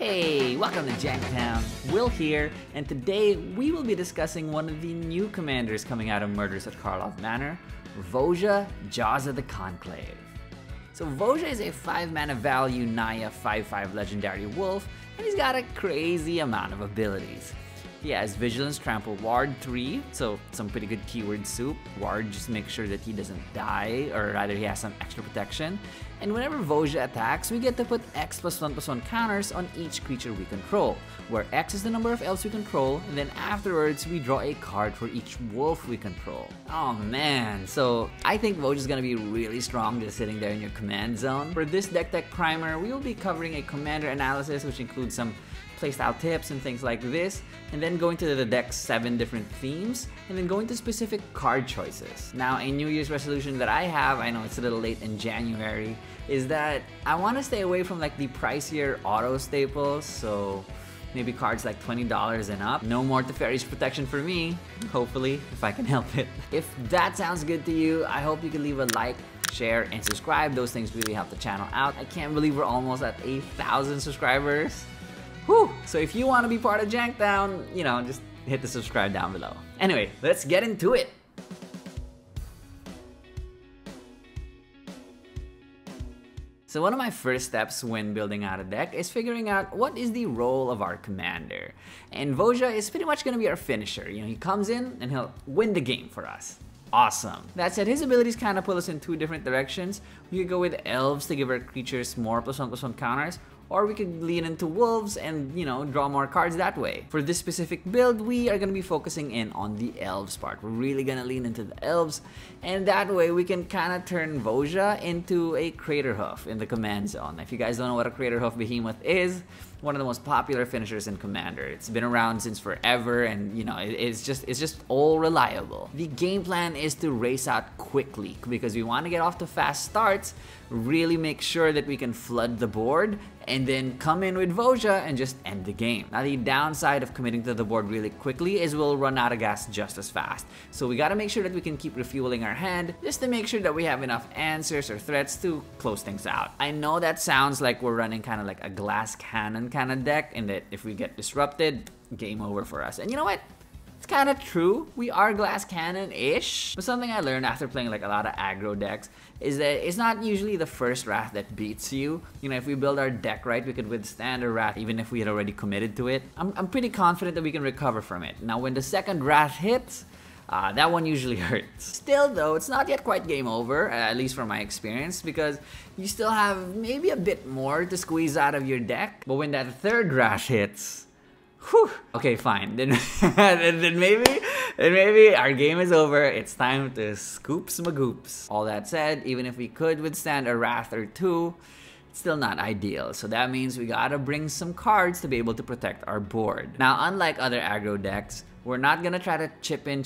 Hey, welcome to Janktown. Will here, and today we will be discussing one of the new commanders coming out of Murders at Karlov Manor, Voja, Jaws of the Conclave. So Voja is a 5-mana value Naya 5/5 legendary wolf, and he's got a crazy amount of abilities. He has Vigilance, Trample, Ward 3, so some pretty good keyword soup. Ward just makes sure that he doesn't die, or rather he has some extra protection. And whenever Voja attacks, we get to put X+1/+1 counters on each creature we control, where X is the number of elves we control, and then afterwards we draw a card for each wolf we control. Oh man, so I think Voja is going to be really strong just sitting there in your command zone. For this deck tech primer, we will be covering a commander analysis, which includes some playstyle tips and things like this, and then going to the deck's 7 different themes, and then going to specific card choices. Now, a New Year's resolution that I have, I know it's a little late in January, is that I want to stay away from like the pricier auto staples, so maybe cards like $20 and up. No more Teferi's protection for me, hopefully, if I can help it. If that sounds good to you, I hope you can leave a like, share, and subscribe. Those things really help the channel out. I can't believe we're almost at 1,000 subscribers. Whew! So if you want to be part of Janktown, you know, just hit the subscribe down below. Anyway, let's get into it! So one of my first steps when building out a deck is figuring out what is the role of our commander. And Voja is pretty much going to be our finisher. You know, he comes in and he'll win the game for us. Awesome. That said, his abilities kind of pull us in 2 different directions. We could go with elves to give our creatures more +1/+1 counters, or we could lean into wolves and, you know, draw more cards that way. For this specific build, we are going to be focusing in on the elves part. We're really going to lean into the elves, and that way we can kind of turn Voja into a Craterhoof in the command zone. If you guys don't know what a Craterhoof behemoth is, one of the most popular finishers in Commander. It's been around since forever, and you know, it's just all reliable. The game plan is to race out quickly because we want to get off to fast starts, really make sure that we can flood the board, and then come in with Voja and just end the game. Now, the downside of committing to the board really quickly is we'll run out of gas just as fast. So we gotta make sure that we can keep refueling our hand just to make sure that we have enough answers or threats to close things out. I know that sounds like we're running kind of like a glass cannon kind of deck, and that if we get disrupted, game over for us. And you know what? It's kind of true. We are glass cannon-ish. But something I learned after playing like a lot of aggro decks is that it's not usually the first wrath that beats you. You know, if we build our deck right, we could withstand a wrath even if we had already committed to it. I'm pretty confident that we can recover from it. Now, when the second wrath hits, that one usually hurts. Still though, it's not yet quite game over, at least from my experience, because you still have maybe a bit more to squeeze out of your deck. But when that third wrath hits, whew, okay, fine. Then, then maybe our game is over. It's time to scoop some goops. All that said, even if we could withstand a wrath or 2, it's still not ideal. So that means we gotta bring some cards to be able to protect our board. Now, unlike other aggro decks, we're not gonna try to chip in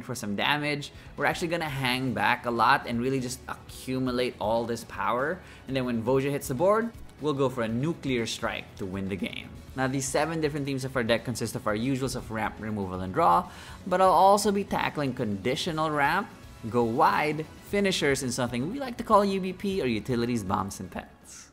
for some damage. We're actually gonna hang back a lot and really just accumulate all this power. And then when Voja hits the board, we'll go for a nuclear strike to win the game. Now, these 7 different themes of our deck consist of our usuals of ramp, removal, and draw, but I'll also be tackling conditional ramp, go wide, finishers, and something we like to call UBP, or utilities, bombs, and pets.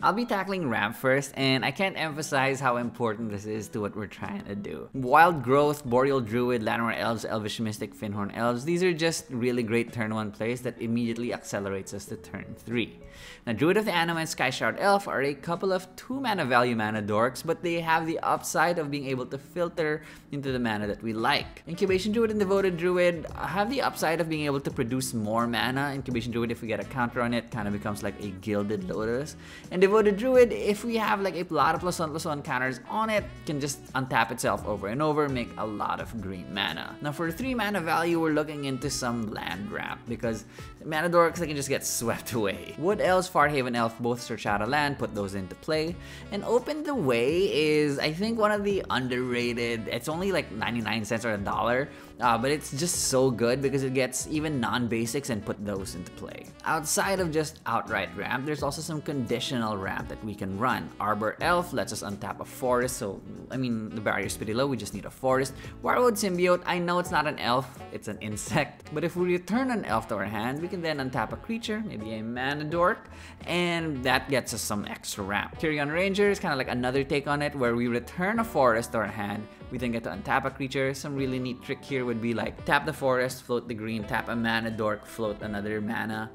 I'll be tackling ramp first, and I can't emphasize how important this is to what we're trying to do. Wild Growth, Boreal Druid, Llanowar Elves, Elvish Mystic, Finhorn Elves, these are just really great turn 1 plays that immediately accelerates us to turn 3. Now, Druid of the Anima and Skyshroud Elf are a couple of 2-mana value mana dorks, but they have the upside of being able to filter into the mana that we like. Incubation Druid and Devoted Druid have the upside of being able to produce more mana. Incubation Druid, if we get a counter on it, kind of becomes like a Gilded Lotus. And Devoted Druid, if we have like a lot of +1/+1 counters on it, can just untap itself over and over, make a lot of green mana. Now, for 3-mana value, we're looking into some land ramp because mana dorks, they can just get swept away. Wood Elves, Farhaven Elf both search out a land, put those into play, and Open the Way is, I think, one of the underrated, it's only like 99 cents or $1, But it's just so good because it gets even non-basics and put those into play. Outside of just outright ramp, there's also some conditional ramp that we can run. Arbor Elf lets us untap a forest, so I mean the barrier's pretty low, we just need a forest. Wirewood Symbiote, I know it's not an elf, it's an insect, but if we return an elf to our hand, we can then untap a creature, maybe a mana dork, and that gets us some extra ramp. Kyrian Ranger is kind of like another take on it, where we return a forest to our hand, we then get to untap a creature. Some really neat trick here would be like tap the forest, float the green, tap a mana dork, float another mana,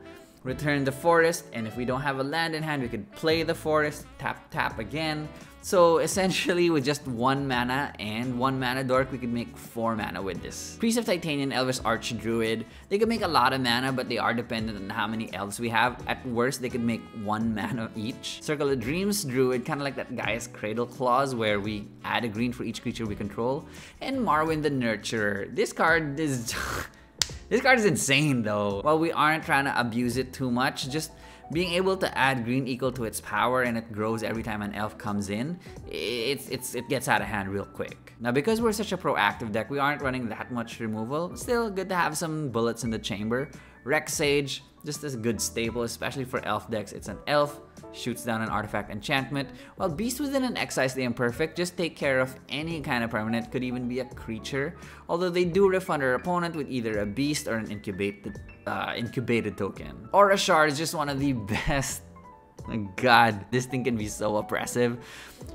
return the forest, and if we don't have a land in hand, we could play the forest, tap again. So essentially with just 1 mana and 1 mana dork, we could make 4 mana with this. Priest of Titanian, Elvish Archdruid, they could make a lot of mana, but they are dependent on how many elves we have. At worst, they could make 1 mana each. Circle of Dreams Druid, kind of like that guy's Cradle Clause, where we add a green for each creature we control. And Marwyn the Nurturer. This card is... This card is insane though. While we aren't trying to abuse it too much, just being able to add green equal to its power and it grows every time an elf comes in, it gets out of hand real quick. Now because we're such a proactive deck, we aren't running that much removal. Still good to have some bullets in the chamber. Rex Sage, just a good staple, especially for elf decks. It's an elf, shoots down an artifact enchantment, while Beast Within and Excise the Imperfect just take care of any kind of permanent, could even be a creature, although they do refund our opponent with either a beast or an incubated token. Aura Shard is just one of the best. My god, this thing can be so oppressive.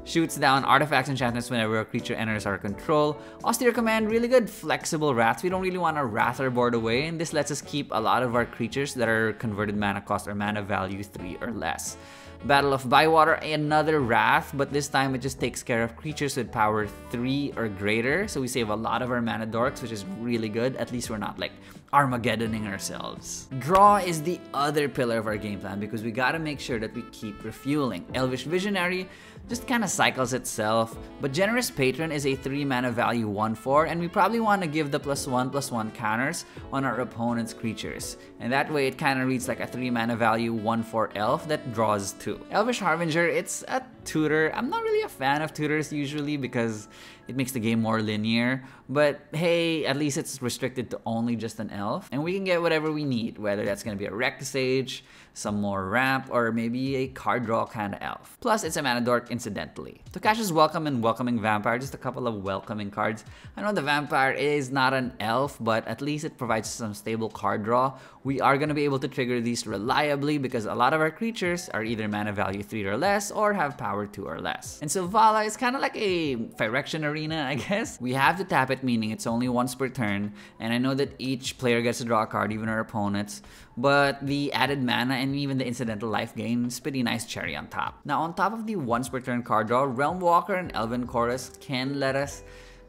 Shoots down artifacts and enchantments whenever a creature enters our control. Austere Command, really good flexible wraths. We don't really want to wrath our board away, and this lets us keep a lot of our creatures that are converted mana cost or mana value 3 or less. Battle of Bywater, another Wrath, but this time it just takes care of creatures with power 3 or greater, so we save a lot of our mana dorks, which is really good. At least we're not like Armageddoning ourselves. Draw is the other pillar of our game plan because we gotta make sure that we keep refueling. Elvish Visionary just kind of cycles itself, but Generous Patron is a 3 mana value 1/4, and we probably want to give the +1/+1 counters on our opponent's creatures, and that way it kind of reads like a 3 mana value 1/4 elf that draws 2. Elvish Harbinger, it's a tutor. I'm not really a fan of tutors usually because it makes the game more linear, but hey, at least it's restricted to only just an elf, and we can get whatever we need, whether that's going to be a Rex Sage, some more ramp, or maybe a card draw kind of elf. Plus, it's a mana dork incidentally. Tokashi's Welcome and Welcoming Vampire, just a couple of welcoming cards. I know the Vampire is not an elf, but at least it provides some stable card draw. We are going to be able to trigger these reliably because a lot of our creatures are either mana value 3 or less or have power 2 or less. And Sylvala is kind of like a Phyrexian Arena, I guess. We have to tap it, meaning it's only once per turn, and I know that each player gets to draw a card, even our opponents, but the added mana and even the incidental life gain is pretty nice cherry on top. Now on top of the once per turn card draw, Realm Walker and Elven Chorus can let us,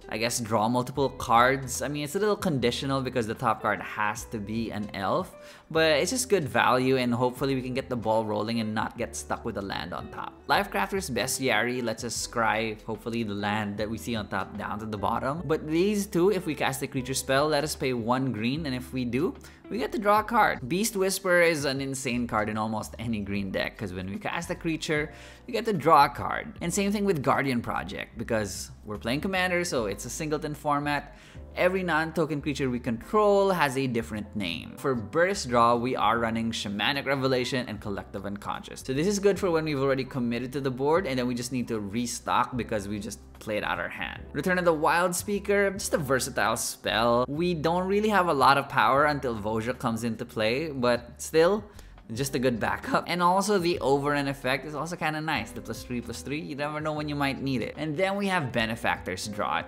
I guess, draw multiple cards. I mean, it's a little conditional because the top card has to be an elf, but it's just good value, and hopefully we can get the ball rolling and not get stuck with the land on top. Lifecrafter's Bestiary lets us scry, hopefully, the land that we see on top down to the bottom. But these two, if we cast a creature spell, let us pay 1 green, and if we do, we get to draw a card. Beast Whisperer is an insane card in almost any green deck because when we cast a creature, you get to draw a card. And same thing with Guardian Project because we're playing Commander, so it's a singleton format. Every non-token creature we control has a different name. For Burst Draw, we are running Shamanic Revelation and Collective Unconscious. So this is good for when we've already committed to the board and then we just need to restock because we just played out our hand. Return of the Wild Speaker, just a versatile spell. We don't really have a lot of power until Voja comes into play, but still, just a good backup. And also the Overrun effect is also kind of nice. The +3/+3, you never know when you might need it. And then we have Benefactor's Draw.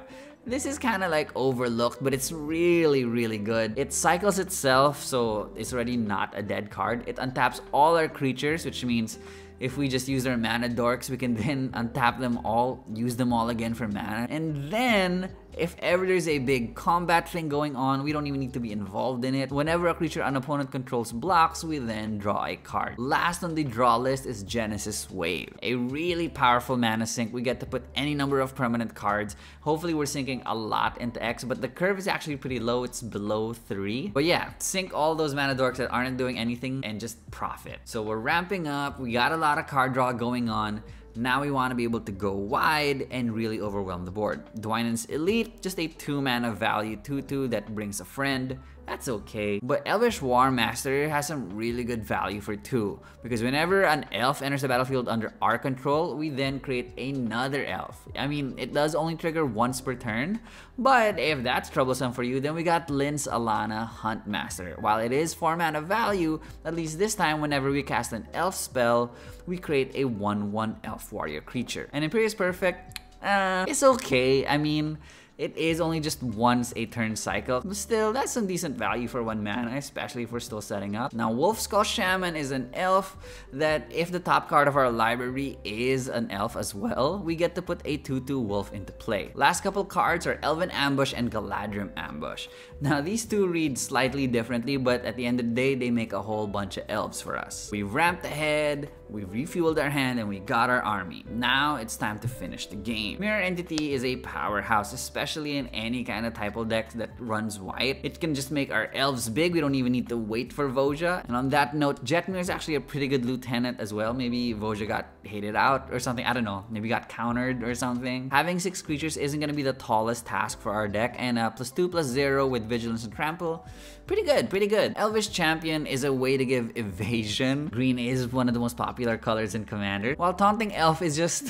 This is kind of like overlooked, but it's really, really good. It cycles itself, so it's already not a dead card. It untaps all our creatures, which means if we just use our mana dorks, we can then untap them all, use them all again for mana. And then, if ever there's a big combat thing going on, we don't even need to be involved in it. Whenever a creature an opponent controls blocks, we then draw a card. Last on the draw list is Genesis Wave. A really powerful mana sink. We get to put any number of permanent cards. Hopefully we're sinking a lot into X, but the curve is actually pretty low. It's below 3. But yeah, sink all those mana dorks that aren't doing anything and just profit. So we're ramping up. We got a lot of card draw going on. Now we want to be able to go wide and really overwhelm the board. Dwynen's Elite, just a 2-mana value 2/2 that brings a friend. That's okay. But Elvish War Master has some really good value for 2, because whenever an elf enters the battlefield under our control, we then create another elf. I mean, it does only trigger once per turn, but if that's troublesome for you, then we got Lynn's Alana Hunt Master. While it is 4-mana value, at least this time whenever we cast an elf spell, we create a 1/1 elf warrior creature. And Imperious Perfect, it's okay. I mean, it is only just once a turn cycle, but still, that's some decent value for 1 mana, especially if we're still setting up. Now, Wolf Skull Shaman is an elf that if the top card of our library is an elf as well, we get to put a 2/2 wolf into play. Last couple cards are Elven Ambush and Galadrim Ambush. Now, these two read slightly differently, but at the end of the day, they make a whole bunch of elves for us. We've ramped ahead, we've refueled our hand, and we got our army. Now, it's time to finish the game. Mirror Entity is a powerhouse, especially in any kind of typal deck that runs white. It can just make our elves big. We don't even need to wait for Voja. And on that note, Jetmir is actually a pretty good lieutenant as well. Maybe Voja got hated out or something. I don't know. Maybe got countered or something. Having 6 creatures isn't going to be the tallest task for our deck. And +2/+0 with Vigilance and Trample. Pretty good, pretty good. Elvish Champion is a way to give evasion. Green is one of the most popular colors in Commander, while Taunting Elf is just...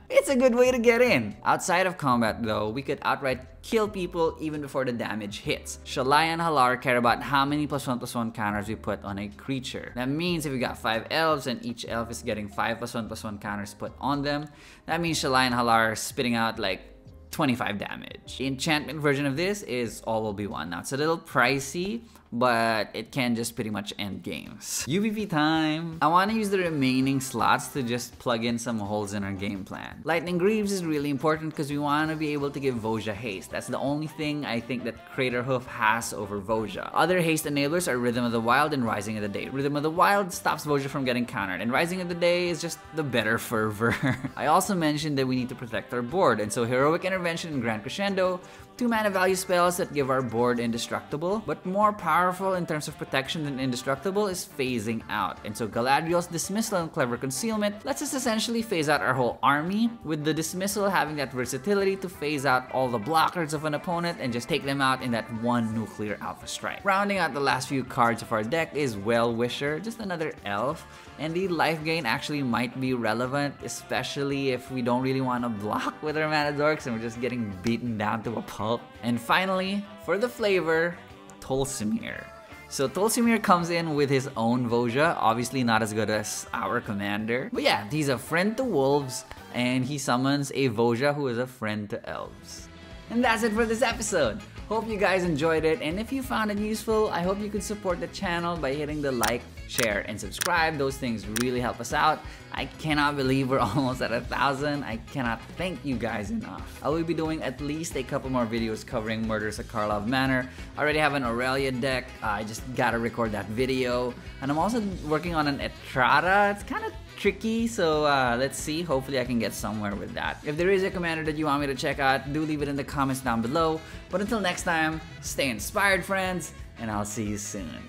it's a good way to get in. Outside of combat though, we could outright kill people even before the damage hits. Shalai and Halar care about how many +1/+1 counters we put on a creature. That means if we got 5 elves and each elf is getting 5 +1/+1 counters put on them, that means Shalai and Halar are spitting out like 25 damage. The enchantment version of this is All Will Be One. Now, it's a little pricey, but it can just pretty much end games. UVP time! I want to use the remaining slots to just plug in some holes in our game plan. Lightning Greaves is really important because we want to be able to give Voja haste. That's the only thing I think that Craterhoof has over Voja. Other haste enablers are Rhythm of the Wild and Rising of the Day. Rhythm of the Wild stops Voja from getting countered, and Rising of the Day is just the better fervor. I also mentioned that we need to protect our board, and so Heroic Intervention and Grand Crescendo, 2-mana value spells that give our board indestructible, but more powerful in terms of protection than indestructible is phasing out. And so Galadriel's Dismissal and Clever Concealment lets us essentially phase out our whole army, with the Dismissal having that versatility to phase out all the blockers of an opponent and just take them out in that one nuclear alpha strike. Rounding out the last few cards of our deck is Well-Wisher, just another elf, and the life gain actually might be relevant, especially if we don't really want to block with our mana dorks and we're just getting beaten down to a pulp. And finally, for the flavor, Tolsimir. So Tolsimir comes in with his own Voja, obviously not as good as our commander. But yeah, he's a friend to wolves, and he summons a Voja who is a friend to elves. And that's it for this episode. Hope you guys enjoyed it, and if you found it useful, I hope you could support the channel by hitting the like, share, and subscribe. Those things really help us out. I cannot believe we're almost at 1,000. I cannot thank you guys enough. I will be doing at least a couple more videos covering Murders at Karlov Manor. I already have an Aurelia deck. I just gotta record that video. And I'm also working on an Etrata. It's kind of tricky, so let's see. Hopefully I can get somewhere with that. If there is a commander that you want me to check out, do leave it in the comments down below. But until next time, stay inspired, friends, and I'll see you soon.